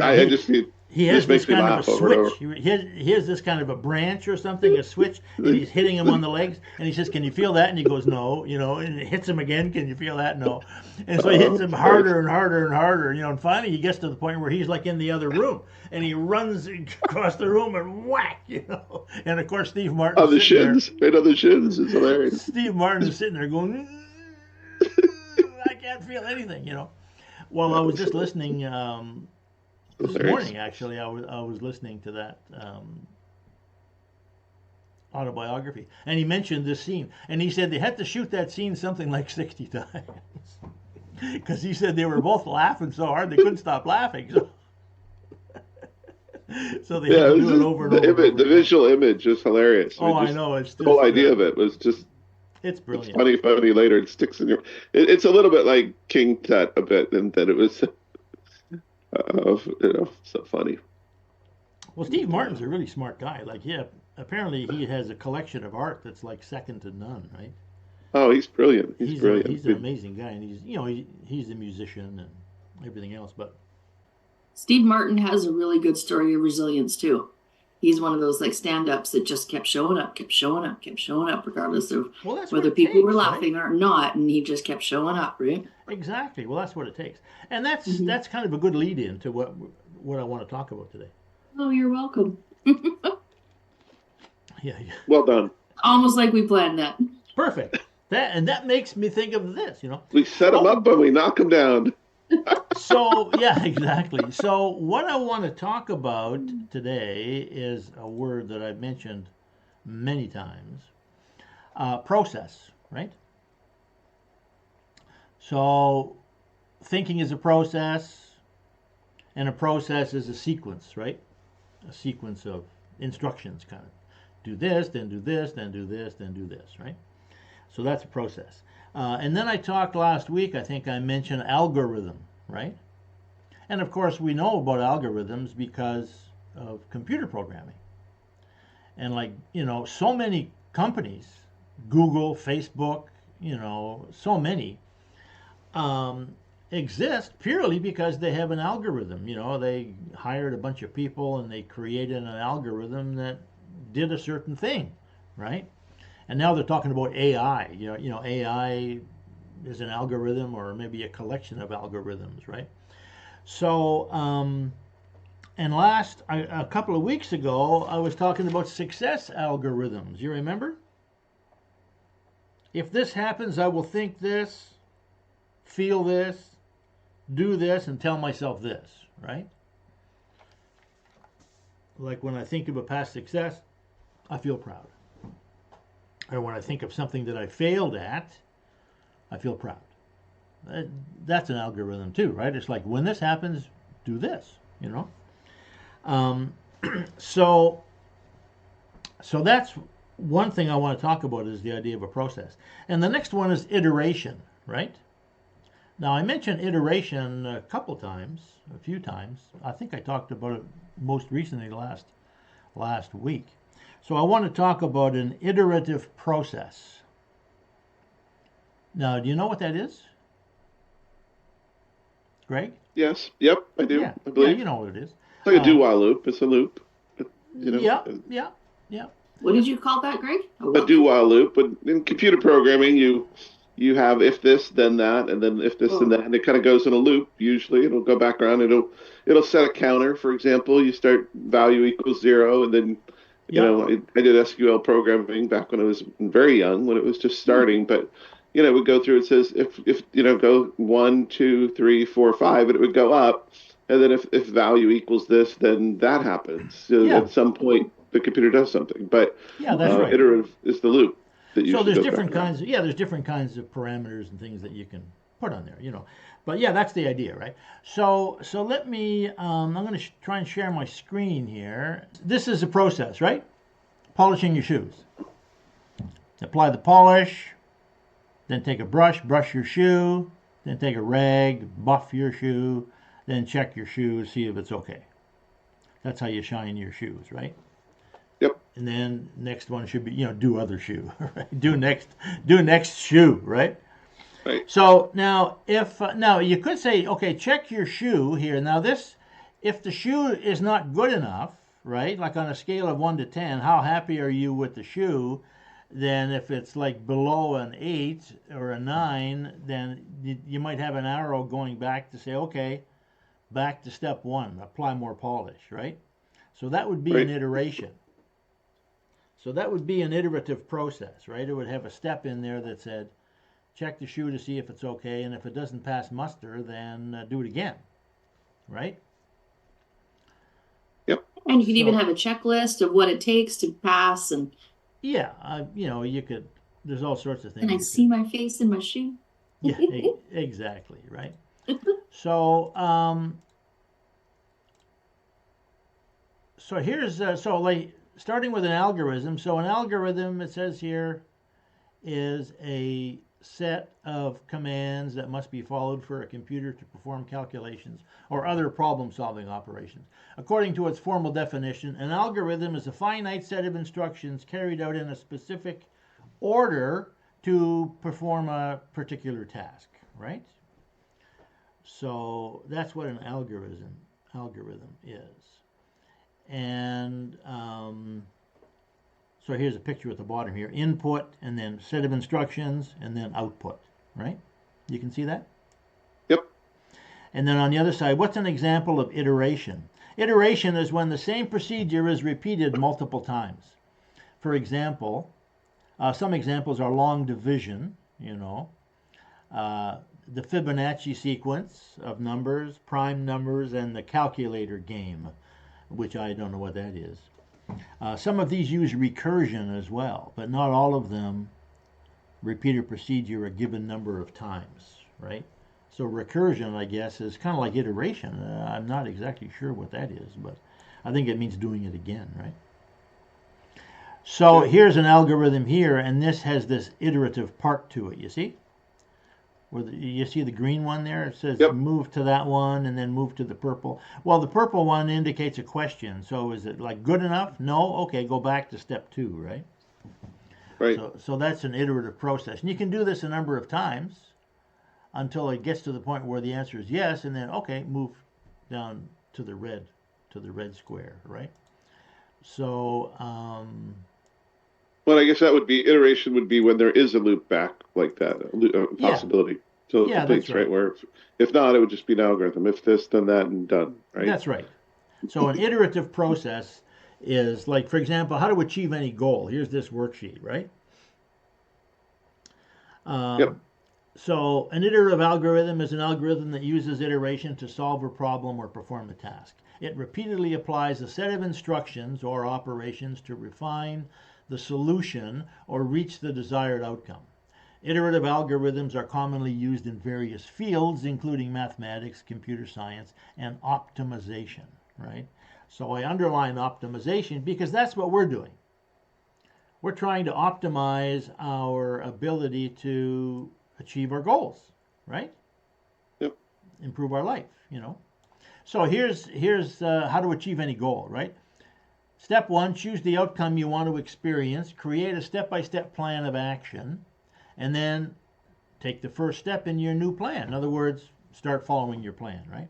I he just it he has just this makes me kind of a laugh over and switch. over. He has this kind of a branch or something, a switch, and he's hitting him on the legs. And he says, "Can you feel that?" And he goes, "No," and it hits him again. "Can you feel that?" "No." And so he hits Oh, him Christ. harder and harder and harder. And finally he gets to the point where he's like in the other room, and he runs across the room and whack. And of course Steve On Martin's the sitting there. shins, right on the shins. It's hilarious. Steve Martin is sitting there going, "I can't feel anything." Well, I was That's just listening this hilarious. morning. Actually, I was listening to that autobiography, and he mentioned this scene, and he said they had to shoot that scene something like 60 times because he said they were both laughing so hard they couldn't stop laughing, so they had Yeah, to it was do it just over and the over and image, over the again. visual image is hilarious. I Oh, mean, I just know, it's the whole just idea of it was just it's it's brilliant. funny later. It sticks in your. It's a little bit like King Tut a bit, and that it was, so funny. Well, Steve But, Martin's a really smart guy. Like, yeah, apparently he has a collection of art that's like second to none, right? oh, he's brilliant. He's He's a brilliant. he's an amazing guy, and he's a musician and everything else. But Steve Martin has a really good story of resilience too. He's one of those like stand-ups that just kept showing up, kept showing up, kept showing up, regardless of well, that's what whether it people were takes, right? laughing or not, and he just kept showing up, right? Exactly. Well, that's what it takes, and that's Mm-hmm. that's kind of a good lead in to what I want to talk about today. Oh, you're welcome. Yeah, yeah. Well done. Almost like we planned that. Perfect. That makes me think of this. We set him Oh, up and we knock him down. so yeah, exactly. So what I want to talk about today is a word that I've mentioned many times: process. Right. So thinking is a process, and a process is a sequence, right? A sequence of instructions, kind of. Do this, then do this, then do this, then do this, right? So that's a process. And then I talked last week, I think I mentioned algorithm, right? And of course, we know about algorithms because of computer programming. And so many companies, Google, Facebook, so many, um, exist purely because they have an algorithm. They hired a bunch of people and they created an algorithm that did a certain thing, right? And now they're talking about AI. AI is an algorithm or maybe a collection of algorithms, right? So, and a couple of weeks ago, I was talking about success algorithms. You remember? If this happens, I will think this, feel this, do this, and tell myself this, right? Like when I think of a past success, I feel proud. Or when I think of something that I failed at, I feel proud. That's an algorithm too, right? It's like when this happens, do this. Um, so, so that's one thing I want to talk about is the idea of a process. And the next one is iteration, right? Now I mentioned iteration a couple times, a few times. I think I talked about it most recently last week. So I want to talk about an iterative process. Now, do you know what that is, Greg? Yes. Yep. I do. Yeah, I yeah, believe you know what it is. it's like a Uh, do-while loop. It's a loop. You know, yeah, yeah, yeah. What did you call that, Greg? A a loop? do-while loop. But in computer programming, you have if this, then that, and then if this, then Oh, that, and it kind of goes in a loop. Usually, it'll go back around. It'll set a counter. For example, you start value equals zero, and then Yep. I did SQL programming back when I was very young, when it was just starting. But it would go through. It says if go 1, 2, 3, 4, 5, and it would go up. And then if value equals this, then that happens. So Yeah. at some point, the computer does something. But Yeah, that's right. iterative is the loop that So usually there's goes back different around. kinds of yeah, there's different kinds of parameters and things that you can put on there. But yeah, that's the idea, right? So let me I'm going to try and share my screen here. This is a process, right? Polishing your shoes. Apply the polish, then take a brush your shoe, then take a rag, buff your shoe, then check your shoe, see if it's okay. That's how you shine your shoes, right? Yep. And then next one should be do other shoe, right? Do next shoe, right? Right. So now if now you could say, okay, check your shoe here. Now this if the shoe is not good enough, right? Like on a scale of 1 to 10, how happy are you with the shoe? Then if it's like below an 8 or a 9, then you might have an arrow going back to say, okay, back to step 1, apply more polish, right? So that would be an Right. iteration. So that would be an iterative process, right? It would have a step in there that said, check the shoe to see if it's okay, and if it doesn't pass muster, then do it again, right? Yep. And you can even So- have a checklist of what it takes to pass. And Yeah, you could. There's all sorts of things. can I you see my face in my shoe? Yeah, exactly, right. So, so here's like starting with an algorithm. So an algorithm, it says here, is a set of commands that must be followed for a computer to perform calculations or other problem-solving operations. According to its formal definition, an algorithm is a finite set of instructions carried out in a specific order to perform a particular task, right? So that's what an algorithm is. And so here's a picture at the bottom here. Input, and then set of instructions, and then output, right? You can see that? Yep. And then on the other side, what's an example of iteration? Iteration is when the same procedure is repeated multiple times. For example, some examples are long division, the Fibonacci sequence of numbers, prime numbers, and the calculator game, which I don't know what that is. Some of these use recursion as well, but not all of them repeat a procedure a given number of times, right? So recursion, I guess, is kind of like iteration. I'm not exactly sure what that is, but I think it means doing it again, right? So here's an algorithm here, and this has this iterative part to it, you see? You see the green one there? It says Yep. move to that one and then move to the purple. Well, the purple one indicates a question. So is it like good enough? No? Okay, go back to step 2, right? Right. So that's an iterative process. And you can do this a number of times until it gets to the point where the answer is yes, and then, okay, move down to the red square, right? So, Well, I guess that would be iteration would be when there is a loop back like that, a possibility. So it Yeah, completes, that's right. right? Where if not, it would just be an algorithm. If this, then that, and done, right? That's right. So an iterative process is like, for example, how to achieve any goal. Here's this worksheet, right? Yep. So an iterative algorithm is an algorithm that uses iteration to solve a problem or perform a task. It repeatedly applies a set of instructions or operations to refine the solution or reach the desired outcome. Iterative algorithms are commonly used in various fields, including mathematics, computer science, and optimization, right? So I underline optimization because that's what we're doing. We're trying to optimize our ability to achieve our goals, right? Yep. Improve our life, So here's how to achieve any goal, right? Step 1, choose the outcome you want to experience, create a step-by-step plan of action, and then take the first step in your new plan. In other words, start following your plan, right?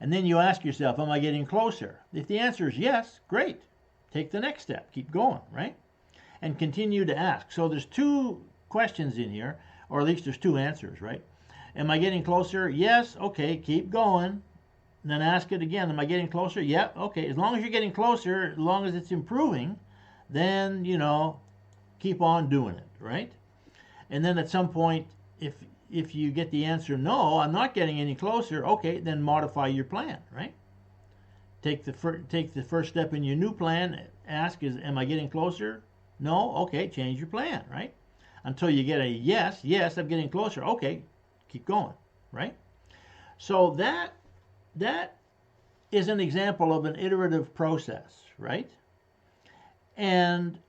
And then you ask yourself, am I getting closer? If the answer is yes, great. Take the next step. Keep going, right? And continue to ask. So there's 2 questions in here, or at least there's 2 answers, right? Am I getting closer? Yes. Okay, keep going. And then ask it again. Am I getting closer? Yeah. Okay. As long as you're getting closer, as long as it's improving, then, keep on doing it, right? And then at some point, if you get the answer, no, I'm not getting any closer, okay, then modify your plan, right? Take the first step in your new plan. Ask, am I getting closer? No. Okay, change your plan, right? Until you get a yes, I'm getting closer. Okay, keep going, right? So that is an example of an iterative process, right? And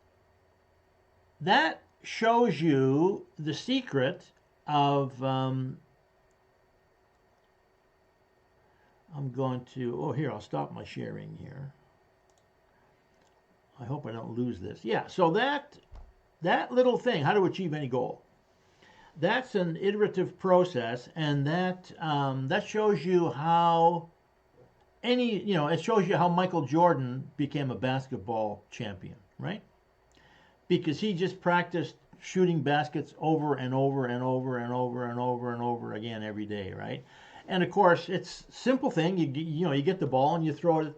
that shows you the secret of here, I'll stop my sharing here. I hope I don't lose this. Yeah, so that little thing, how to achieve any goal, that's an iterative process, and that shows you how it shows you how Michael Jordan became a basketball champion, right? Because he just practiced shooting baskets over and over and over and over and over and over again every day, right? And of course, it's a simple thing. You get the ball and you throw it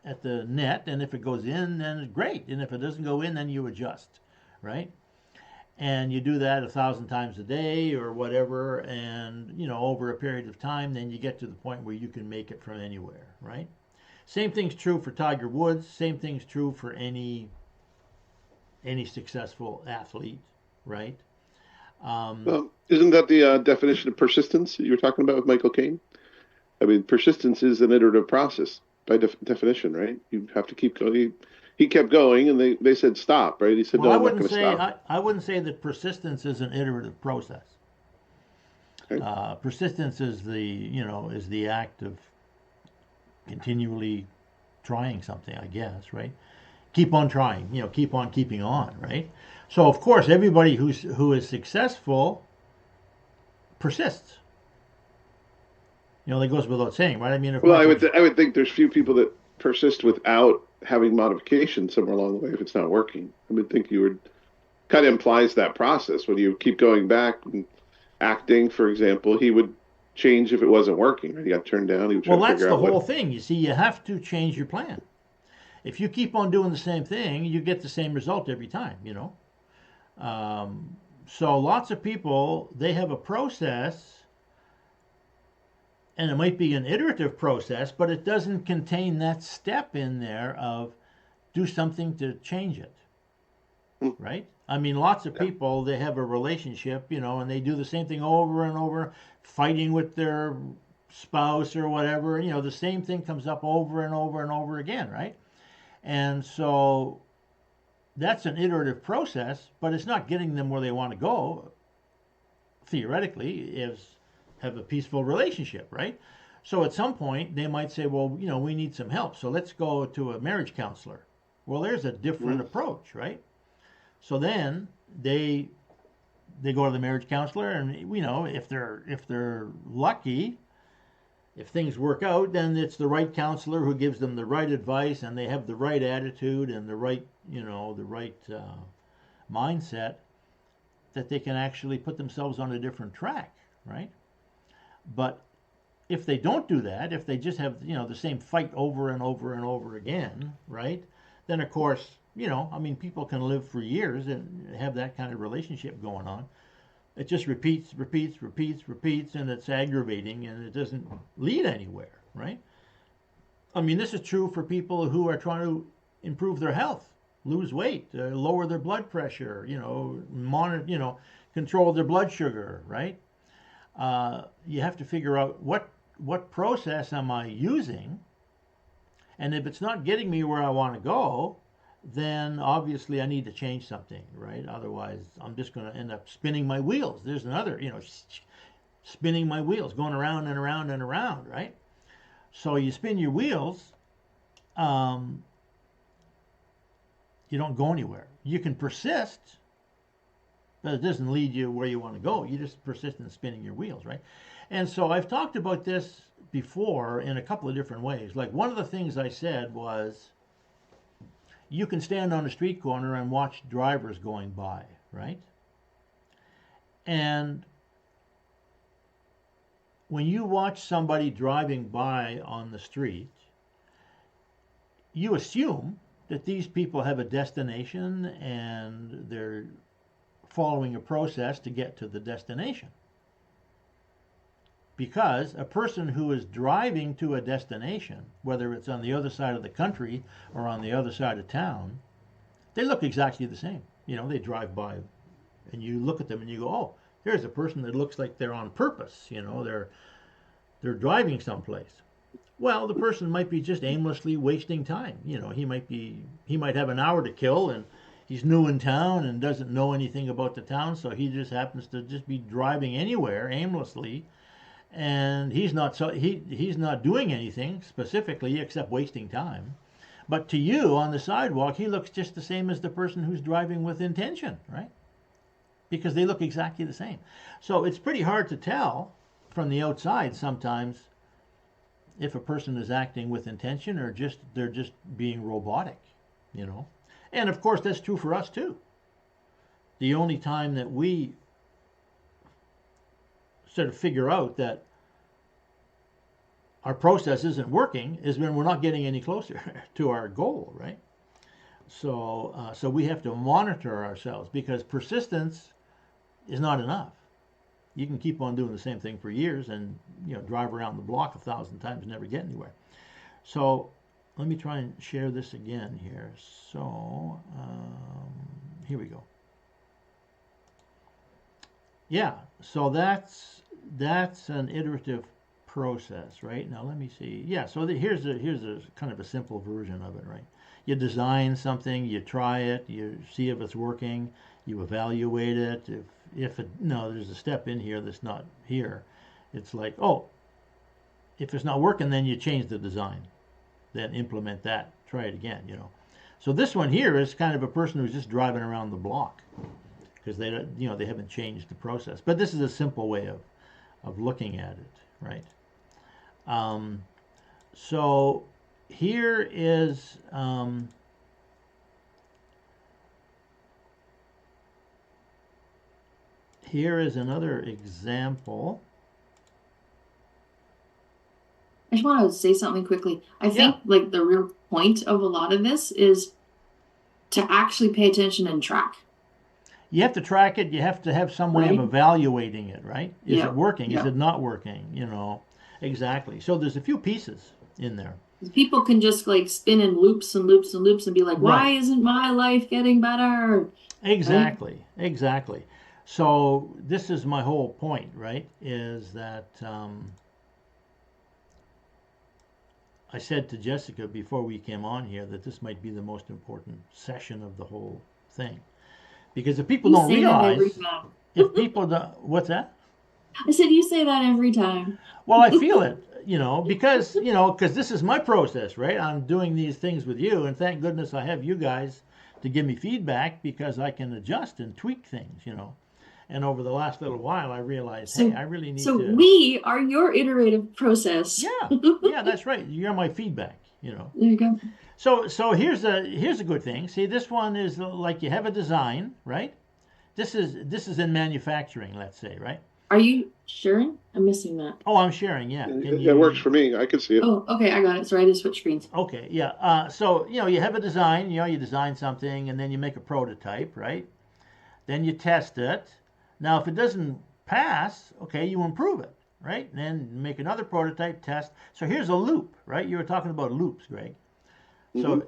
at the net, and if it goes in, then it's great, and if it doesn't go in, then you adjust, right? And you do that 1,000 times a day or whatever, and over a period of time, then you get to the point where you can make it from anywhere, right? Same thing's true for Tiger Woods. Same thing's true for any successful athlete, right? Well, isn't that the definition of persistence that you were talking about with Michael Caine? I mean, persistence is an iterative process by definition, right? You have to keep going. He kept going, and they said stop, right? He said, Well, no, I'm not going to stop. I wouldn't say that persistence is an iterative process. Okay. Persistence is the act of continually trying something, I guess, right? Keep on trying, keep on keeping on, right? So of course, everybody who is successful persists. That goes without saying, right? I mean, of Well, course, I would think there's few people that persist without having modification somewhere along the way if it's not working. I would think you would kind of implies that process when you keep going back and acting, for example, he would change if it wasn't working. Right? He got turned down. He would try well, to that's figure the out whole what. thing. You see, you have to change your plan. If you keep on doing the same thing, you get the same result every time. So lots of people, they have a process, and it might be an iterative process, but it doesn't contain that step in there of do something to change it, Hmm. right? I mean, lots of Yeah. people, they have a relationship, and they do the same thing over and over, fighting with their spouse or whatever. The same thing comes up over and over and over again, right? And so that's an iterative process, but it's not getting them where they want to go, theoretically, is have a peaceful relationship, right? So at some point, they might say, well, we need some help. So let's go to a marriage counselor. Well, there's a different Hmm. approach, right? So then they go to the marriage counselor, and if they're lucky, if things work out, then it's the right counselor who gives them the right advice, and they have the right attitude and the right mindset, that they can actually put themselves on a different track, right? But if they don't do that, if they just have the same fight over and over and over again, right? Then of course, I mean, people can live for years and have that kind of relationship going on. It just repeats, repeats, repeats, repeats, and it's aggravating, and it doesn't lead anywhere, right? I mean, this is true for people who are trying to improve their health, lose weight, lower their blood pressure, monitor, control their blood sugar, right? You have to figure out what process am I using, and if it's not getting me where I want to go, then obviously I need to change something, right? Otherwise, I'm just going to end up spinning my wheels. There's another, spinning my wheels, going around and around and around, right? So you spin your wheels, um, you don't go anywhere. You can persist, but it doesn't lead you where you want to go. You just persist in spinning your wheels, right? And so I've talked about this before in a couple of different ways. Like, one of the things I said was, you can stand on a street corner and watch drivers going by, right? And when you watch somebody driving by on the street, you assume that these people have a destination and they're following a process to get to the destination. Because a person who is driving to a destination, whether it's on the other side of the country or on the other side of town, they look exactly the same. They drive by and you look at them and you go, oh, here's a person that looks like they're on purpose. They're driving someplace. Well, the person might be just aimlessly wasting time. He might have an hour to kill, and he's new in town and doesn't know anything about the town, so he just happens to just be driving anywhere aimlessly, and he's not doing anything specifically except wasting time. But to you on the sidewalk, he looks just the same as the person who's driving with intention, right? Because they look exactly the same. So it's pretty hard to tell from the outside sometimes if a person is acting with intention or they're just being robotic, you know. And of course, that's true for us too. The only time that we sort of figure out that our process isn't working is when we're not getting any closer to our goal, right? So we have to monitor ourselves, because persistence is not enough. You can keep on doing the same thing for years and, you know, drive around the block 1,000 times and never get anywhere. So let me try and share this again here. So here we go. Yeah, so that's an iterative process, right? Now let me see. Yeah, so here's a kind of a simple version of it, right? You design something, you try it, you see if it's working, you evaluate it. If it, no, there's a step in here that's not here. It's like, oh, if it's not working, then you change the design, then implement that, try it again, you know. So this one here is kind of a person who's just driving around the block because they don't, you know, they haven't changed the process. But this is a simple way of looking at it, right? So here is another example. I just want to say something quickly. I think like the real point of a lot of this is to actually pay attention and track. You have to track it. You have to have some way of evaluating it, right? Is it working? Is it not working? You know, exactly. So there's a few pieces in there. People can just like spin in loops and loops and loops and be like, why isn't my life getting better? Exactly, exactly. So this is my whole point, right? Is that I said to Jessica before we came on here that this might be the most important session of the whole thing. Because if people don't realize, if people don't, what's that? I said, you say that every time. Well, I feel it, you know, because this is my process, right? I'm doing these things with you, and thank goodness I have you guys to give me feedback, because I can adjust and tweak things, you know. And over the last little while, I realized, hey, I really need to. So we are your iterative process. Yeah, that's right. You're my feedback, you know. There you go. So here's a good thing. See, this one is like you have a design, right? This is in manufacturing, let's say, right? Are you sharing? I'm missing that. Oh, I'm sharing. Yeah, it works for me. I can see it. Oh, okay, I got it. Sorry, I just switched screens. Okay, yeah. So you have a design. You design something, and then you make a prototype, right? Then you test it. Now, if it doesn't pass, okay, you improve it, right? And then make another prototype, test. So here's a loop, right? You were talking about loops, Greg. So,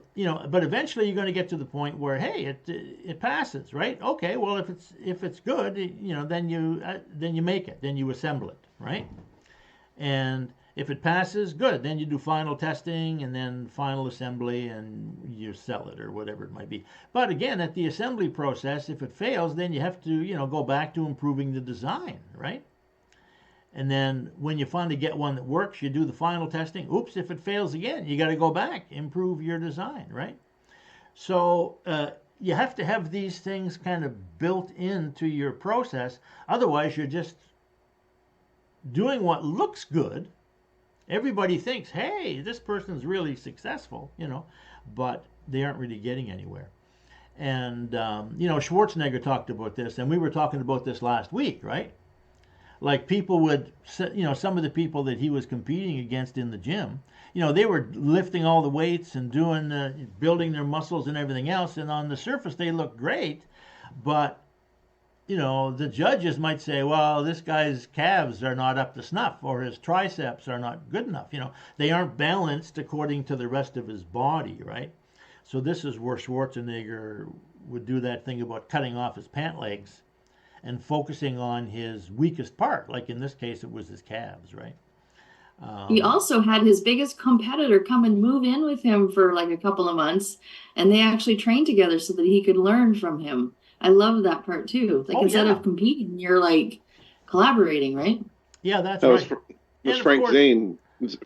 but eventually you're going to get to the point where, hey, it passes, right? Okay, well, if it's good, then you make it, then you assemble it, right? And if it passes, good. Then you do final testing and then final assembly, and you sell it or whatever it might be. But again, at the assembly process, if it fails, then you have to go back to improving the design, right? And then when you finally get one that works, you do the final testing. Oops, if it fails again, you got to go back, improve your design, right? So you have to have these things kind of built into your process. Otherwise, you're just doing what looks good. Everybody thinks, hey, this person's really successful, but they aren't really getting anywhere. And, Schwarzenegger talked about this, and we were talking about this last week, right? Like people would, some of the people that he was competing against in the gym, they were lifting all the weights and doing, building their muscles and everything else. And on the surface, they look great. But, the judges might say, well, this guy's calves are not up to snuff, or his triceps are not good enough. They aren't balanced according to the rest of his body, right? So this is where Schwarzenegger would do that thing about cutting off his pant legs and focusing on his weakest part. Like in this case, it was his calves, right? He also had his biggest competitor come and move in with him for like a couple of months, and they actually trained together so that he could learn from him. I love that part too. Like instead of competing, you're like collaborating, right? Yeah, that's right. Was Frank Zane.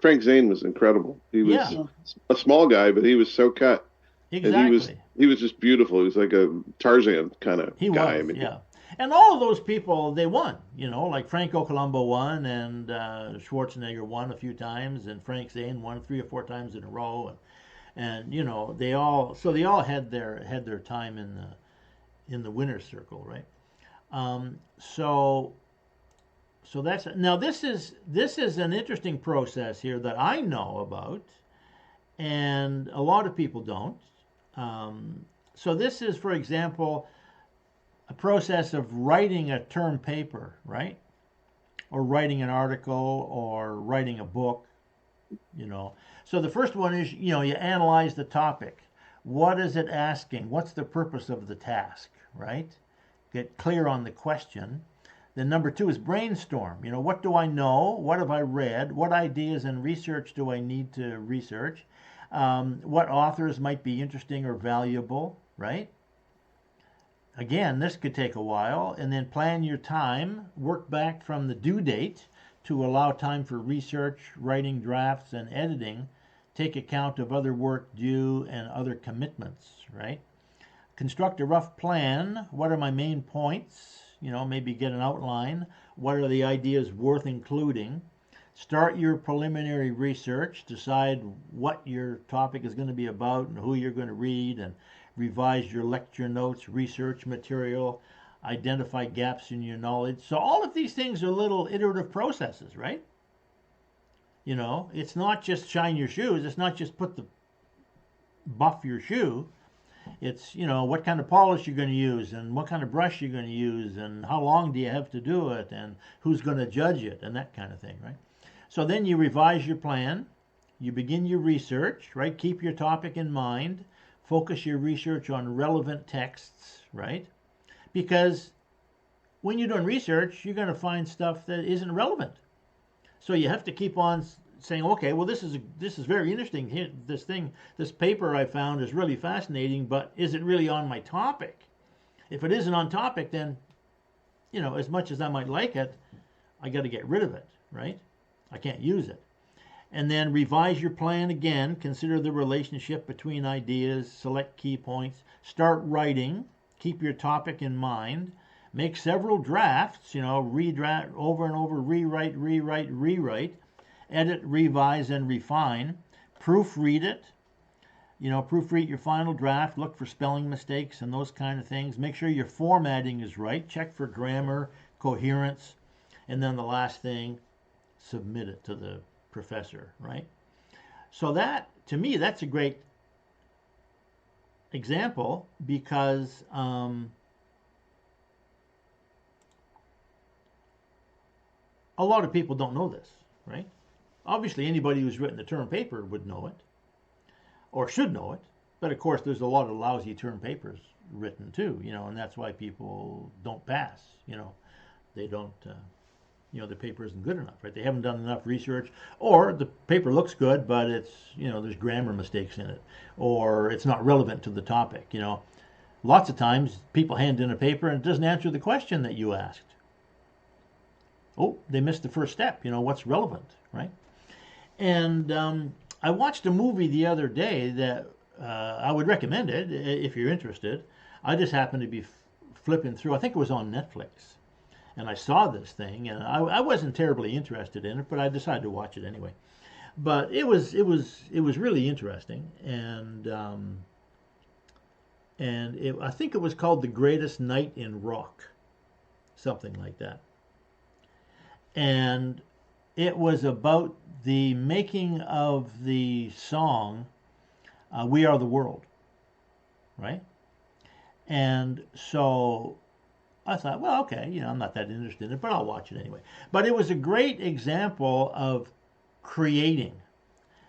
Frank Zane was incredible. He was a small guy, but he was so cut. Exactly. And he was just beautiful. He was like a Tarzan kind of guy. Was, yeah. And all of those people, they won. Like Franco Columbu won, and Schwarzenegger won a few times, and Frank Zane won 3 or 4 times in a row, and they all had their time in the winner's circle, right? So that's now this is an interesting process here that I know about, and a lot of people don't. So this is, for example, a process of writing a term paper, right? Or writing an article or writing a book, So the first one is, you analyze the topic. What is it asking? What's the purpose of the task, right? Get clear on the question. Then number 2 is brainstorm. What do I know? What have I read? What ideas and research do I need to research? What authors might be interesting or valuable, right? Again, this could take a while. And then plan your time. Work back from the due date to allow time for research, writing drafts, and editing. Take account of other work due and other commitments, right? Construct a rough plan. What are my main points? Maybe get an outline. What are the ideas worth including? Start your preliminary research. Decide what your topic is going to be about and who you're going to read, and revise your lecture notes, research material, identify gaps in your knowledge. So all of these things are little iterative processes, right? It's not just shine your shoes. It's not just buff your shoe. It's, what kind of polish you're going to use, and what kind of brush you're going to use, and how long do you have to do it, and who's going to judge it, and that kind of thing, right? So then you revise your plan. You begin your research, right? Keep your topic in mind. Focus your research on relevant texts, right? Because when you're doing research, you're going to find stuff that isn't relevant. So you have to keep on saying, okay, well, this is very interesting. Here, this paper I found is really fascinating, but is it really on my topic? If it isn't on topic, then, as much as I might like it, I got to get rid of it, right? I can't use it. And then revise your plan again. Consider the relationship between ideas. Select key points. Start writing. Keep your topic in mind. Make several drafts, redraft over and over, rewrite. Edit, revise, and refine. Proofread it. Proofread your final draft. Look for spelling mistakes and those kind of things. Make sure your formatting is right. Check for grammar, coherence. And then the last thing, submit it to the professor, right? So that, to me, that's a great example, because a lot of people don't know this, right? Obviously, anybody who's written a term paper would know it, or should know it. But of course, there's a lot of lousy term papers written too, and that's why people don't pass. They don't. The paper isn't good enough, right? They haven't done enough research, or the paper looks good, but it's, there's grammar mistakes in it, or it's not relevant to the topic. Lots of times people hand in a paper and it doesn't answer the question that you asked. Oh, they missed the first step. What's relevant, right? And I watched a movie the other day that I would recommend it if you're interested. I just happened to be flipping through. I think it was on Netflix. And I saw this thing, and I wasn't terribly interested in it, but I decided to watch it anyway. But it was really interesting, and I think it was called The Greatest Night in Rock, something like that. And it was about the making of the song "We Are the World," right? And so I thought, well, okay, I'm not that interested in it, but I'll watch it anyway. But it was a great example of creating,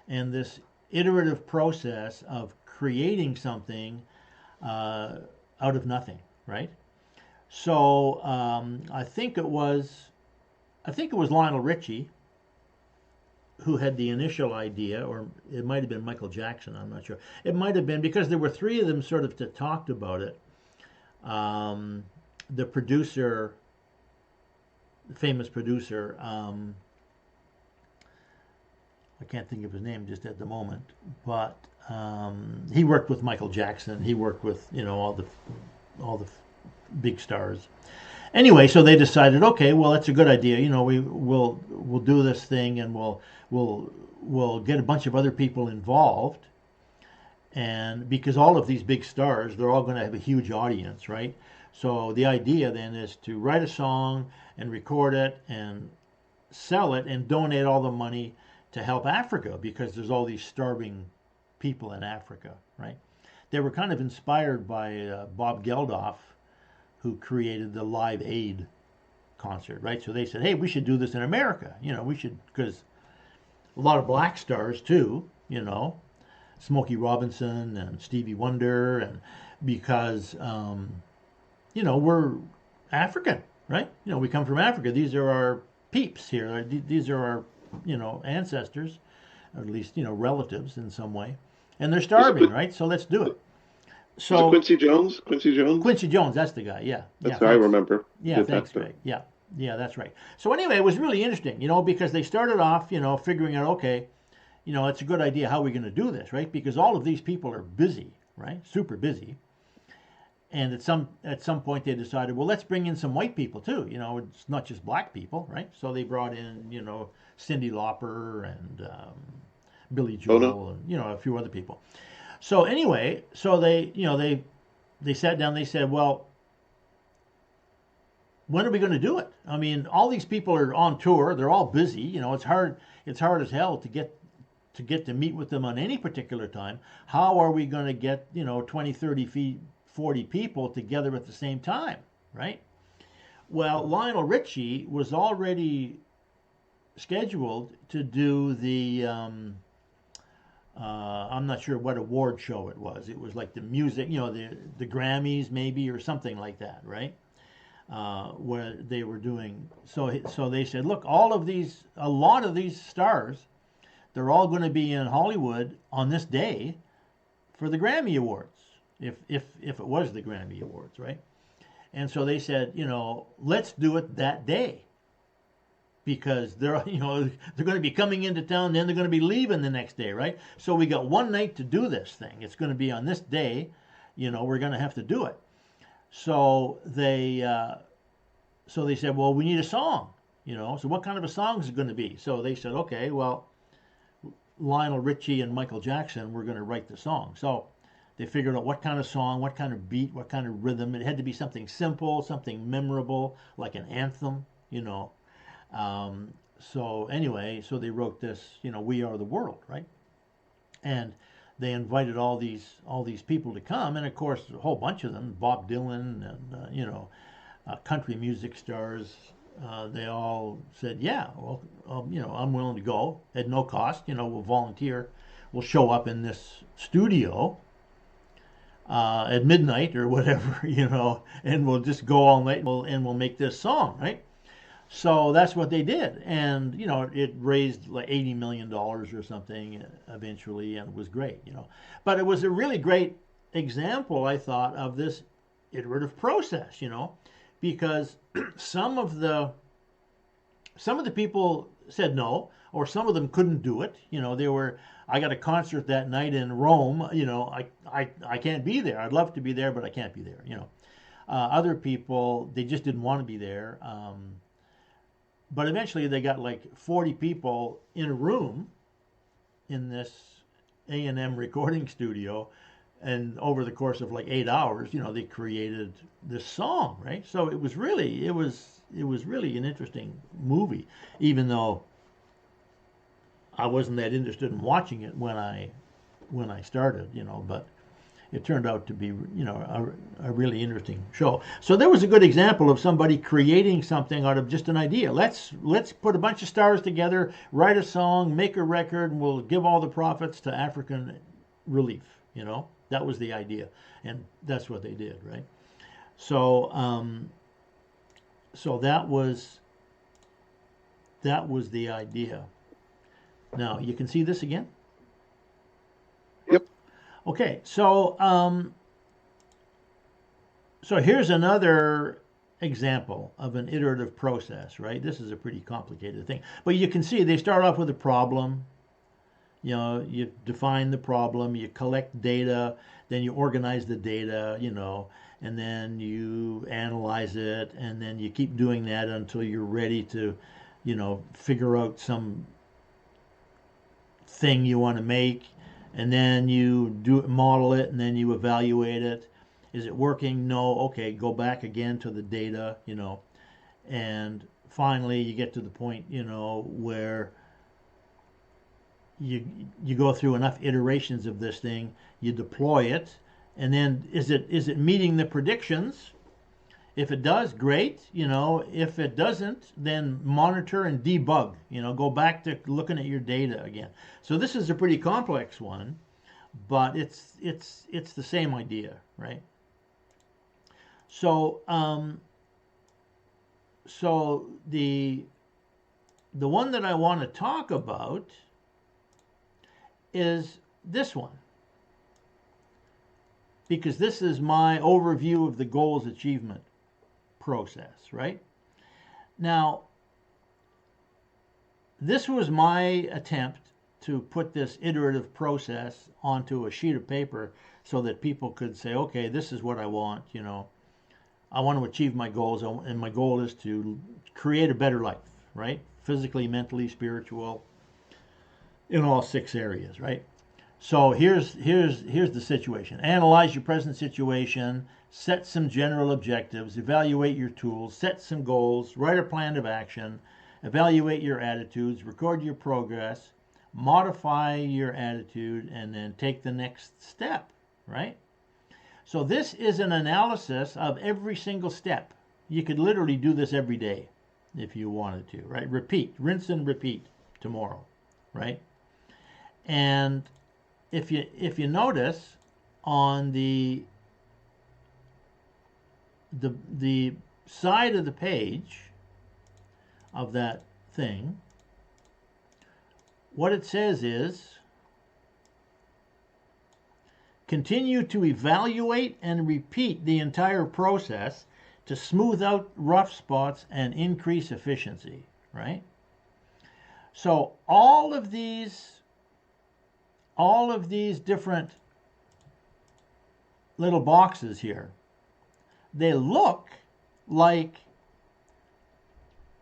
and this iterative process of creating something out of nothing, right? So I think it was Lionel Richie who had the initial idea, or it might have been Michael Jackson. I'm not sure. It might have been, because there were three of them sort of that talked about it. The producer, the famous producer, I can't think of his name just at the moment, but he worked with Michael Jackson. He worked with all the big stars, Anyway, so they decided, okay, well, that's a good idea. We'll do this thing, and we'll get a bunch of other people involved, and because all of these big stars, they're all going to have a huge audience, right? So the idea then is to write a song and record it and sell it and donate all the money to help Africa, because there's all these starving people in Africa, right? They were kind of inspired by Bob Geldof, who created the Live Aid concert, right? So they said, hey, we should do this in America. We should, because a lot of black stars too, Smokey Robinson and Stevie Wonder, and because, we're African, right? We come from Africa. These are our peeps here. These are our, ancestors, or at least, relatives in some way. And they're starving, right? So let's do it. So Quincy Jones? Quincy Jones? Quincy Jones, that's the guy, yeah. That's who I remember. Yeah, thanks, Greg. Yeah, that's right. So anyway, it was really interesting, because they started off, figuring out, okay, it's a good idea, how are we going to do this, right? Because all of these people are busy, right? Super busy. And at some point they decided, well, let's bring in some white people too. It's not just black people, right? So they brought in, Cyndi Lauper and Billy Joel, and a few other people. So anyway, so they sat down. They said, well, when are we going to do it? I mean, all these people are on tour. They're all busy. It's hard as hell to get to meet with them on any particular time. How are we going to get 20, 30, 40 people together at the same time, right? Well, Lionel Richie was already scheduled to do the I'm not sure what award show it was. It was like the music, the Grammys maybe, or something like that, right? Where they were doing. So they said, look, a lot of these stars, they're all going to be in Hollywood on this day for the Grammy Awards, if it was the Grammy Awards, right? And so they said, let's do it that day, because they're going to be coming into town, then they're going to be leaving the next day, right? So we got one night to do this thing. It's going to be on this day, we're going to have to do it. So they said, well, we need a song, so what kind of a song is it going to be? So they said, okay, well, Lionel Richie and Michael Jackson were going to write the song. So they figured out what kind of song, what kind of beat, what kind of rhythm. It had to be something simple, something memorable, like an anthem, So anyway, so they wrote this, We Are the World, right? And they invited all these people to come, and of course a whole bunch of them, Bob Dylan and country music stars, they all said, yeah, well, I'm willing to go at no cost. We'll volunteer, we'll show up in this studio at midnight or whatever, and we'll just go all night and we'll make this song, right? So that's what they did, and it raised like $80 million or something eventually, and it was great, But it was a really great example, I thought, of this iterative process, because some of the people said no, or some of them couldn't do it. I got a concert that night in Rome. I can't be there. I'd love to be there, but I can't be there. Other people, they just didn't want to be there. But eventually they got like 40 people in a room in this A&M recording studio, and over the course of like 8 hours, they created this song, right? So it was really an interesting movie, even though I wasn't that interested in watching it when I started, but it turned out to be, a really interesting show. So there was a good example of somebody creating something out of just an idea. Let's put a bunch of stars together, write a song, make a record, and we'll give all the profits to African relief. That was the idea, and that's what they did, right? So so that was the idea. Now you can see this again. Yep. Okay, so so here's another example of an iterative process, right? This is a pretty complicated thing, but you can see they start off with a problem, You know, you define the problem, you collect data, then you organize the data, you know, and then you analyze it, and then you keep doing that until you're ready to, you know, figure out some thing you want to make, and then you do model it, and then you evaluate it. Is it working? No. Okay, go back again to the data, you know, and finally you get to the point, you know, where you go through enough iterations of this thing, you deploy it, and then is it meeting the predictions? If it does, great. You know, if it doesn't, then monitor and debug. You know, go back to looking at your data again. So this is a pretty complex one, but it's the same idea, right? So so the one that I want to talk about is this one, because this is my overview of the goals achievement process, right? Now, this was my attempt to put this iterative process onto a sheet of paper so that people could say, okay, this is what I want, you know, I want to achieve my goals, and my goal is to create a better life, right? Physically, mentally, spiritual, in all 6 areas, right? So here's the situation. Analyze your present situation, set some general objectives, evaluate your tools, set some goals, write a plan of action, evaluate your attitudes, record your progress, modify your attitude, and then take the next step, right? So this is an analysis of every single step. You could literally do this every day if you wanted to, right? Repeat, rinse and repeat tomorrow, right? And if you notice on the side of the page of that thing, what it says is continue to evaluate and repeat the entire process to smooth out rough spots and increase efficiency, right? So all of these different little boxes here, they look like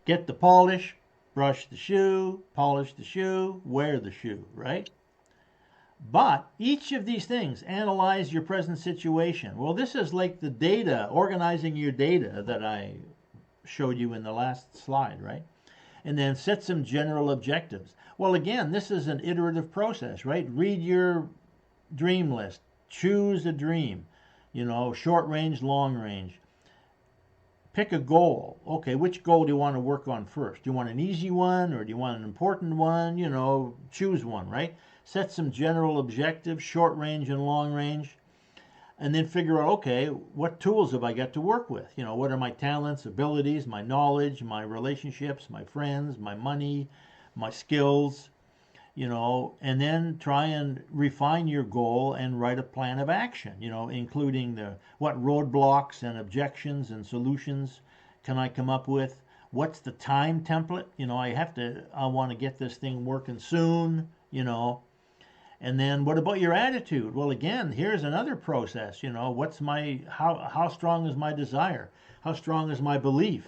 get the polish, brush the shoe, polish the shoe, wear the shoe, right? But each of these things, analyze your present situation. Well, this is like the data, organizing your data that I showed you in the last slide, right? And then set some general objectives. Well, again, this is an iterative process, right? Read your dream list, choose a dream, you know, short range, long range. Pick a goal. Okay, which goal do you want to work on first? Do you want an easy one or do you want an important one? You know, choose one, right? Set some general objectives, short range and long range, and then figure out, okay, what tools have I got to work with? You know, what are my talents, abilities, my knowledge, my relationships, my friends, my money, my skills, you know, and then try and refine your goal and write a plan of action, you know, including what roadblocks and objections and solutions can I come up with? What's the time template? You know, I want to get this thing working soon, you know. And then what about your attitude? Well, again, here's another process, you know, how strong is my desire? How strong is my belief?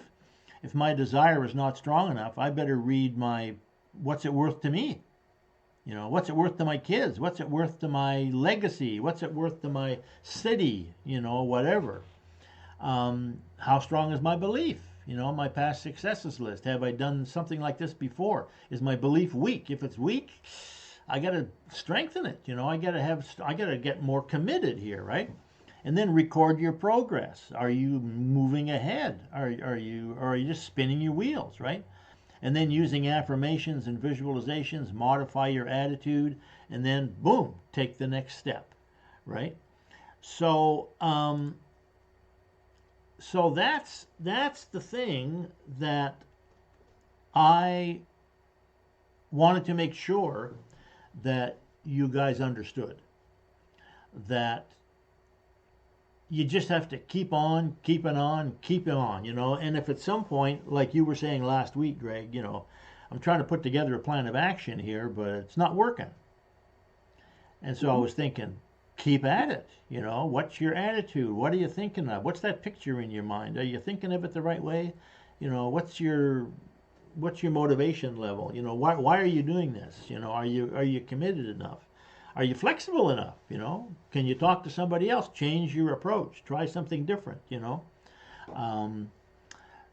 If my desire is not strong enough, I better read what's it worth to me? You know, what's it worth to my kids? What's it worth to my legacy? What's it worth to my city? You know, whatever. How strong is my belief? You know, my past successes list. Have I done something like this before? Is my belief weak? If it's weak, I got to strengthen it. You know, I got to get more committed here, right? And then record your progress. Are you moving ahead? Are you just spinning your wheels, right? And then using affirmations and visualizations, modify your attitude, and then boom, take the next step, right? So so that's the thing that I wanted to make sure that you guys understood, that you just have to keep on, keeping on, keeping on, you know. And if at some point, like you were saying last week, Greg, you know, I'm trying to put together a plan of action here, but it's not working. And so I was thinking, keep at it. You know, what's your attitude? What are you thinking of? What's that picture in your mind? Are you thinking of it the right way? You know, what's your motivation level? You know, why are you doing this? You know, are you committed enough? Are you flexible enough? You know, can you talk to somebody else? Change your approach. Try something different. You know,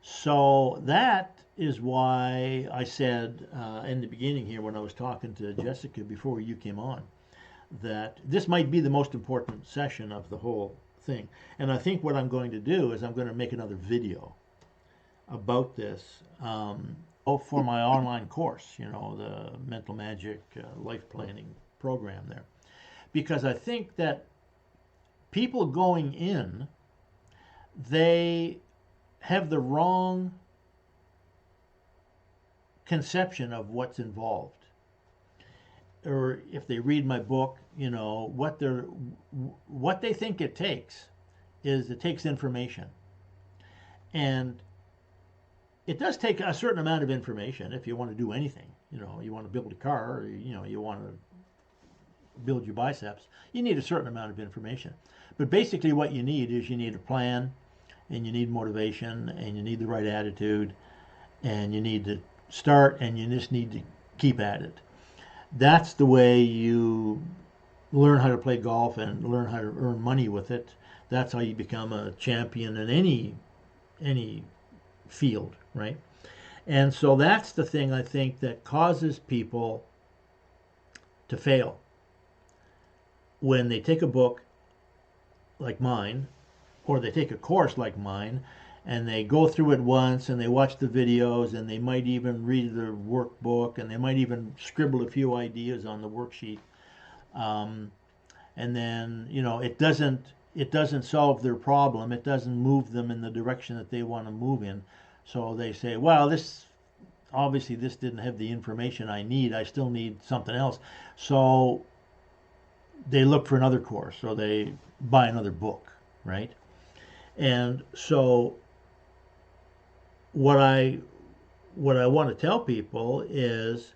so that is why I said in the beginning here when I was talking to Jessica before you came on that this might be the most important session of the whole thing. And I think what I'm going to do is I'm going to make another video about this for my online course, you know, the Mental Magic Life Planning program there. Because I think that people going in, they have the wrong conception of what's involved. Or if they read my book, you know, what they think it takes is it takes information. And it does take a certain amount of information if you want to do anything. You know, you want to build a car, or, you know, you want to build your biceps. You need a certain amount of information. But basically what you need is you need a plan, and you need motivation, and you need the right attitude, and you need to start, and you just need to keep at it. That's the way you learn how to play golf and learn how to earn money with it. That's how you become a champion in any field, right? And so that's the thing I think that causes people to fail. When they take a book like mine, or they take a course like mine, and they go through it once, and they watch the videos, and they might even read the workbook, and they might even scribble a few ideas on the worksheet, and then, you know, it doesn't solve their problem. It doesn't move them in the direction that they want to move in. So they say, well, this didn't have the information I need. I still need something else. So they look for another course, or they buy another book, right? And so what I want to tell people is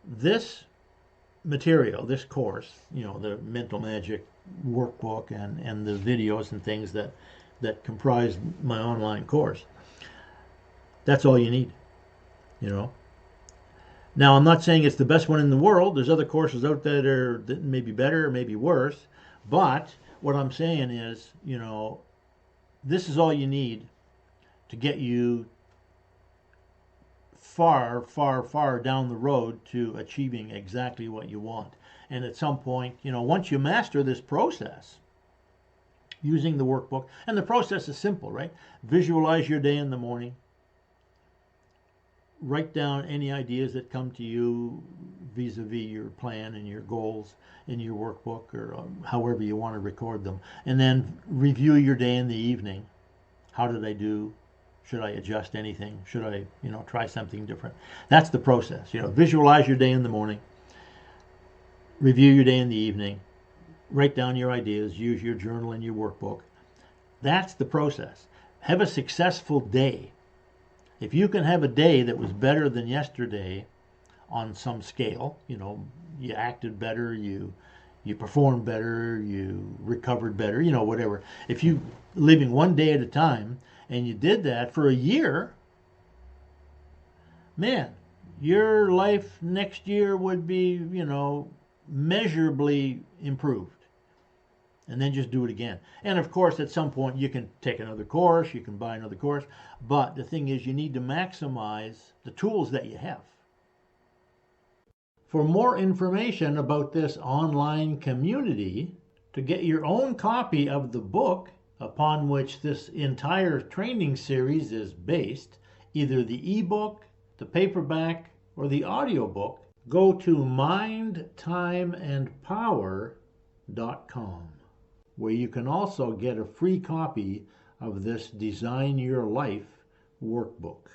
this material, this course, you know, the Mental Magic workbook and the videos and things that comprise my online course, that's all you need, you know. Now, I'm not saying it's the best one in the world. There's other courses out there that may be better or maybe worse. But what I'm saying is, you know, this is all you need to get you far, far, far down the road to achieving exactly what you want. And at some point, you know, once you master this process using the workbook, and the process is simple, right? Visualize your day in the morning. Write down any ideas that come to you vis-a-vis your plan and your goals in your workbook, or however you want to record them. And then review your day in the evening. How did I do? Should I adjust anything? Should I, you know, try something different? That's the process. You know, visualize your day in the morning. Review your day in the evening. Write down your ideas. Use your journal and your workbook. That's the process. Have a successful day. If you can have a day that was better than yesterday on some scale, you know, you acted better, you performed better, you recovered better, you know, whatever. If you living one day at a time and you did that for a year, man, your life next year would be, you know, measurably improved. And then just do it again. And of course, at some point, you can take another course, you can buy another course. But the thing is, you need to maximize the tools that you have. For more information about this online community, to get your own copy of the book upon which this entire training series is based, either the ebook, the paperback, or the audiobook, go to mindtimeandpower.com, where you can also get a free copy of this Design Your Life workbook.